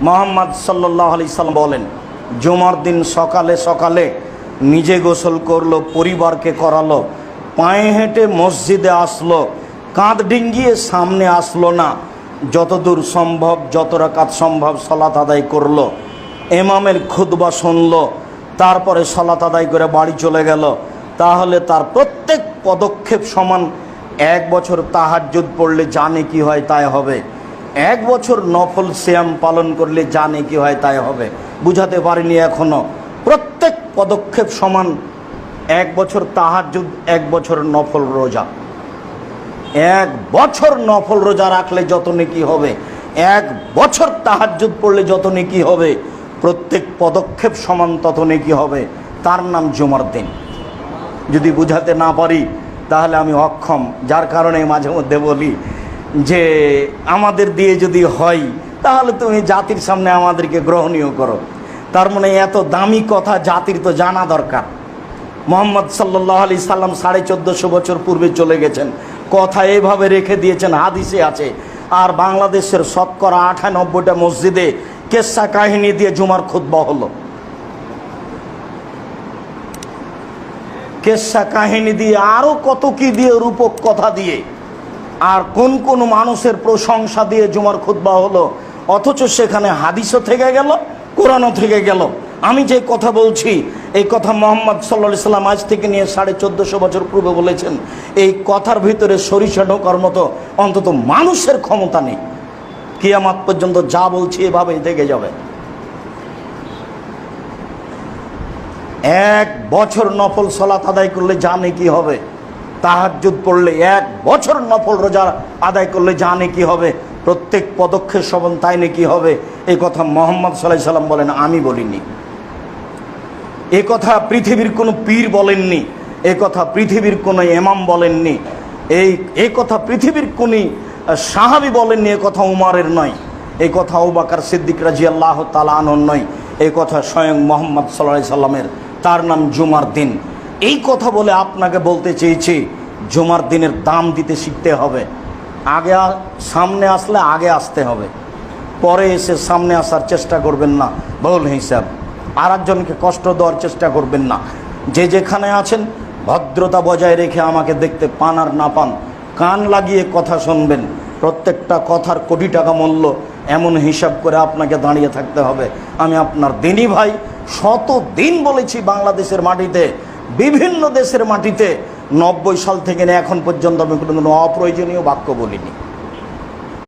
মুহাম্মদ সাল্লাল্লাহু আলাইহি সাল্লাম বলেন, জুমার দিন সকালে সকালে নিজে গোসল করলো, পরিবারকে করালো, পায়ে হেঁটে মসজিদে আসলো, কাঁধ ডিঙ্গিয়ে সামনে আসলো না, যতদূর সম্ভব যত রাকাত সম্ভব সালাত আদায় করলো, ইমামের খুতবা শুনলো, তারপরে সালাত আদায় করে বাড়ি চলে গেল, তাহলে তার প্রত্যেক পদক্ষেপ সমান। 1 বছর তাহাজ্জুদ পড়লে জানে কি হয় তাই হবে, 1 বছর নফল সিয়াম পালন করলে জানে কি হয় তাই হবে। বুঝাতে পারিনি এখনো। প্রত্যেক পদক্ষেপ সমান। 1 বছর তাহাজ্জুদ, 1 বছর নফল রোজা। 1 বছর নফল রোজা রাখলে যত নেকি হবে, 1 বছর তাহাজ্জুদ পড়লে যত নেকি হবে, প্রত্যেক পদক্ষেপ সমান তত নেকি হবে। তার নাম জুমার দিন। যদি বুঝাতে না পারি তাহলে আমি অক্ষম, যার কারণে মাঝে মধ্যে বলি যে আমাদের দিয়ে যদি হয় তাহলে তুমি জাতির সামনে আমাদেরকে গ্রহণীয় করো। তার মানে এত দামি কথা জাতির তো জানা দরকার। মুহাম্মদ সাল্লাল্লাহু আলাইহি সাল্লাম 1450 বছর পূর্বে চলে গেছেন, কথা এভাবে রেখে দিয়েছেন, হাদিসে আছে। আর বাংলাদেশের শতকরা 98টা মসজিদে কেসা কাহিনী দিয়ে জুমার খুতবা হলো, কেসা কাহিনী দিয়ে, আরো কত কি দিয়ে, রূপক কথা দিয়ে, আর কোন কোন মানুষের প্রশংসা দিয়ে জুমার খুতবা হলো। অথচ সেখানে হাদিসও থেকে গেল, কোরআনও থেকে গেল। আমি যে কথা বলছি এই কথা মুহাম্মদ সাল্লাল্লাহু আলাইহি সাল্লাম আজ থেকে নিয়ে 1450 বছর পূর্বে বলেছেন। এই কথার ভিতরে সরিষা ঢোকার মতো অন্তত মানুষের ক্ষমতা নেই। কিয়ামত পর্যন্ত যা বলছি এভাবেই থেকে যাবে। 1 বছর নফল সালাত আদায় করলে জানে কি হবে, তাহাজ্জুদ পড়লে 1 বছর নফল রোজা আদায় করলে জানে কি হবে, প্রত্যেক পদক্ষেপ সমান তাই নাকি হবে। এই কথা মুহাম্মদ সাল্লাল্লাহু আলাইহি সাল্লাম বলেন, আমি বলিনি। এ কথা পৃথিবীর কোনো পীর বলেননি, এ কথা পৃথিবীর কোনো ইমাম বলেননি, এই কথা পৃথিবীর কোনো সাহাবী বলেননি, এ কথা উমরের নয়, এই কথা আবু বকর সিদ্দিক রাদিয়াল্লাহু তাআলা আনহুর নয়, এই কথা স্বয়ং মুহাম্মদ সাল্লাল্লাহু আলাইহি সাল্লামের। তার নাম জুমার দিন। এই কথা বলে আপনাকে বলতে চেয়েছি, জুমার দিনের দাম দিতে শিখতে হবে। আগে সামনে আসলে আগে আসতে হবে, পরে এসে সামনে আসার চেষ্টা করবেন না, ভুল হিসাব। আর একজনকে কষ্ট দেওয়ার চেষ্টা করবেন না। যে যেখানে আছেন ভদ্রতা বজায় রেখে আমাকে দেখতে পান আর না পান, কান লাগিয়ে কথা শুনবেন। প্রত্যেকটা কথার কোটি টাকা মূল্য, এমন হিসাব করে আপনাকে দাঁড়িয়ে থাকতে হবে। আমি আপনার দিনী ভাই, শত দিন বলেছি বাংলাদেশের মাটিতে, বিভিন্ন দেশের মাটিতে, 90 সাল থেকে এখন পর্যন্ত আমি কোনো অপ্রয়োজনীয় বাক্য বলিনি।